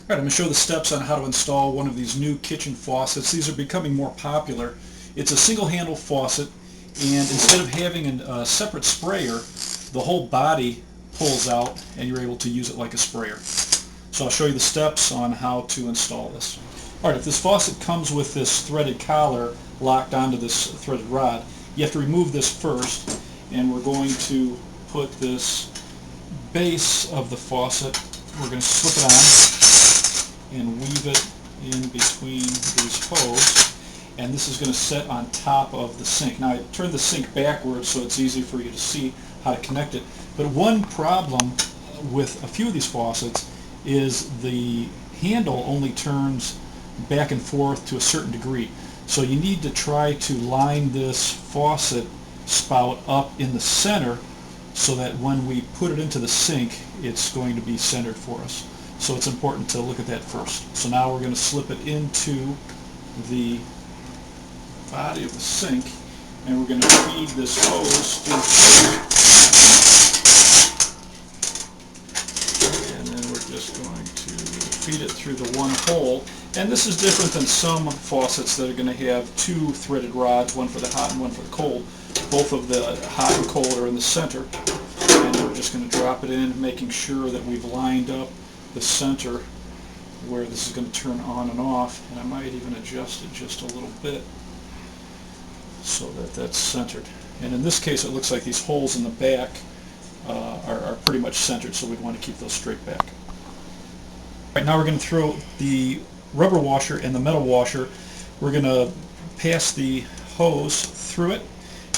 Alright, I'm going to show the steps on how to install one of these new kitchen faucets. These are becoming more popular. It's a single handle faucet, and instead of having a separate sprayer, the whole body pulls out and you're able to use it like a sprayer. So I'll show you the steps on how to install this. Alright, if this faucet comes with this threaded collar locked onto this threaded rod, you have to remove this first, and we're going to put this base of the faucet, we're going to slip it on and weave it in between these hoses, and this is going to set on top of the sink. Now I turned the sink backwards so it's easy for you to see how to connect it, but one problem with a few of these faucets is the handle only turns back and forth to a certain degree, so you need to try to line this faucet spout up in the center so that when we put it into the sink it's going to be centered for us. So it's important to look at that first. So now we're going to slip it into the body of the sink, and we're going to feed this hose through, and then we're just going to feed it through the one hole. And this is different than some faucets that are going to have two threaded rods, one for the hot and one for the cold. Both of the hot and cold are in the center, and we're just going to drop it in, making sure that we've lined up the center where this is going to turn on and off, and I might even adjust it just a little bit so that that's centered. And in this case it looks like these holes in the back are pretty much centered, so we'd want to keep those straight back. Right, now we're going to throw the rubber washer and the metal washer. We're going to pass the hose through it,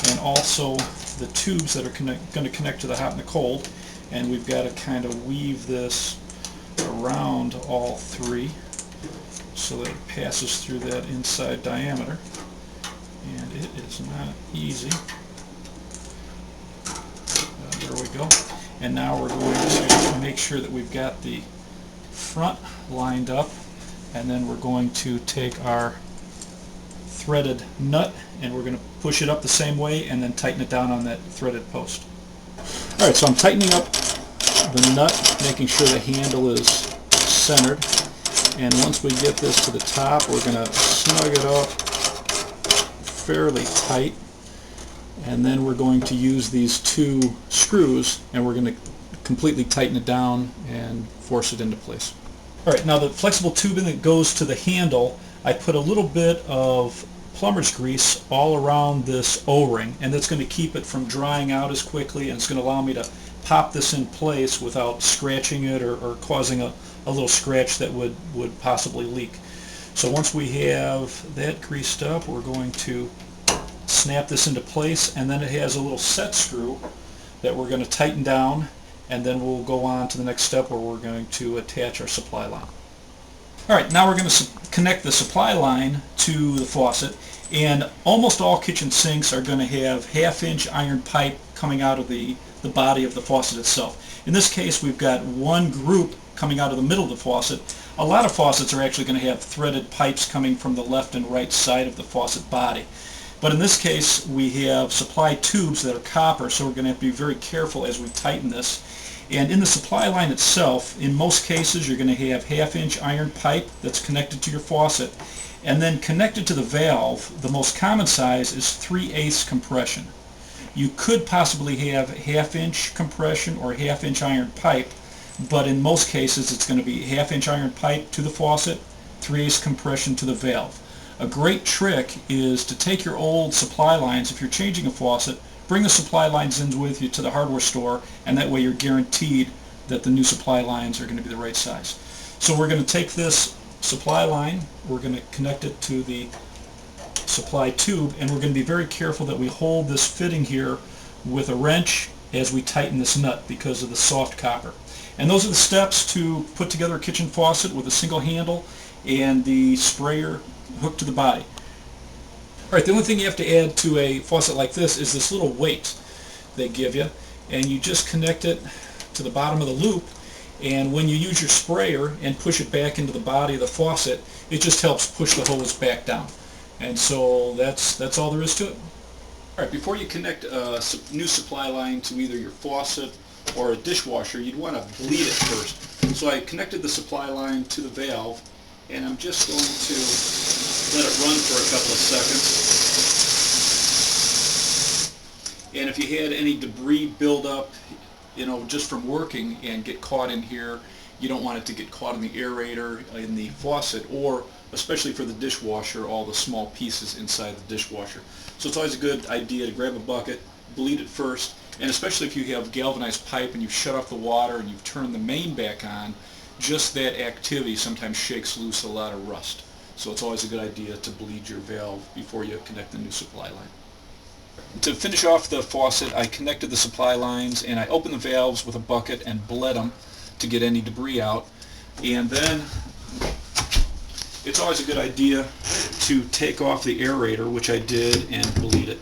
and also the tubes that are going to connect to the hot and the cold, and we've got to kind of weave this around all three so that it passes through that inside diameter, and it is not easy. There we go. And now we're going to make sure that we've got the front lined up, and then we're going to take our threaded nut and we're going to push it up the same way and then tighten it down on that threaded post. Alright, so I'm tightening up the nut, making sure the handle is centered, and once we get this to the top we're going to snug it up fairly tight, and then we're going to use these two screws and we're going to completely tighten it down and force it into place. Alright, now the flexible tubing that goes to the handle, I put a little bit of plumber's grease all around this O-ring, and that's going to keep it from drying out as quickly, and it's going to allow me to pop this in place without scratching it or causing a little scratch that would possibly leak. So once we have that greased up, we're going to snap this into place, and then it has a little set screw that we're going to tighten down, and then we'll go on to the next step where we're going to attach our supply line. Alright, now we're going to connect the supply line to the faucet, and almost all kitchen sinks are going to have half-inch iron pipe coming out of the body of the faucet itself. In this case we've got one group coming out of the middle of the faucet. A lot of faucets are actually going to have threaded pipes coming from the left and right side of the faucet body. But in this case we have supply tubes that are copper, so we're going to have to be very careful as we tighten this. And in the supply line itself, in most cases you're going to have half-inch iron pipe that's connected to your faucet, and then connected to the valve, the most common size is 3/8 compression. You could possibly have half-inch compression or half-inch iron pipe, but in most cases it's going to be half-inch iron pipe to the faucet, 3/8 compression to the valve. A great trick is to take your old supply lines. If you're changing a faucet, bring the supply lines in with you to the hardware store, and that way you're guaranteed that the new supply lines are going to be the right size. So we're going to take this supply line, we're going to connect it to the supply tube, and we're going to be very careful that we hold this fitting here with a wrench as we tighten this nut because of the soft copper. And those are the steps to put together a kitchen faucet with a single handle and the sprayer hooked to the body. Alright, the only thing you have to add to a faucet like this is this little weight they give you, and you just connect it to the bottom of the loop, and when you use your sprayer and push it back into the body of the faucet, it just helps push the hose back down. And so that's all there is to it. Alright, before you connect a new supply line to either your faucet or a dishwasher, you'd want to bleed it first. So I connected the supply line to the valve, and I'm just going to let it run for a couple of seconds. And if you had any debris build up, just from working and get caught in here, you don't want it to get caught in the aerator, in the faucet, or especially for the dishwasher, all the small pieces inside the dishwasher. So it's always a good idea to grab a bucket, bleed it first, and especially if you have galvanized pipe and you've shut off the water and you've turned the main back on, just that activity sometimes shakes loose a lot of rust. So it's always a good idea to bleed your valve before you connect the new supply line. To finish off the faucet, I connected the supply lines and I opened the valves with a bucket and bled them to get any debris out. And then it's always a good idea to take off the aerator, which I did, and bleed it.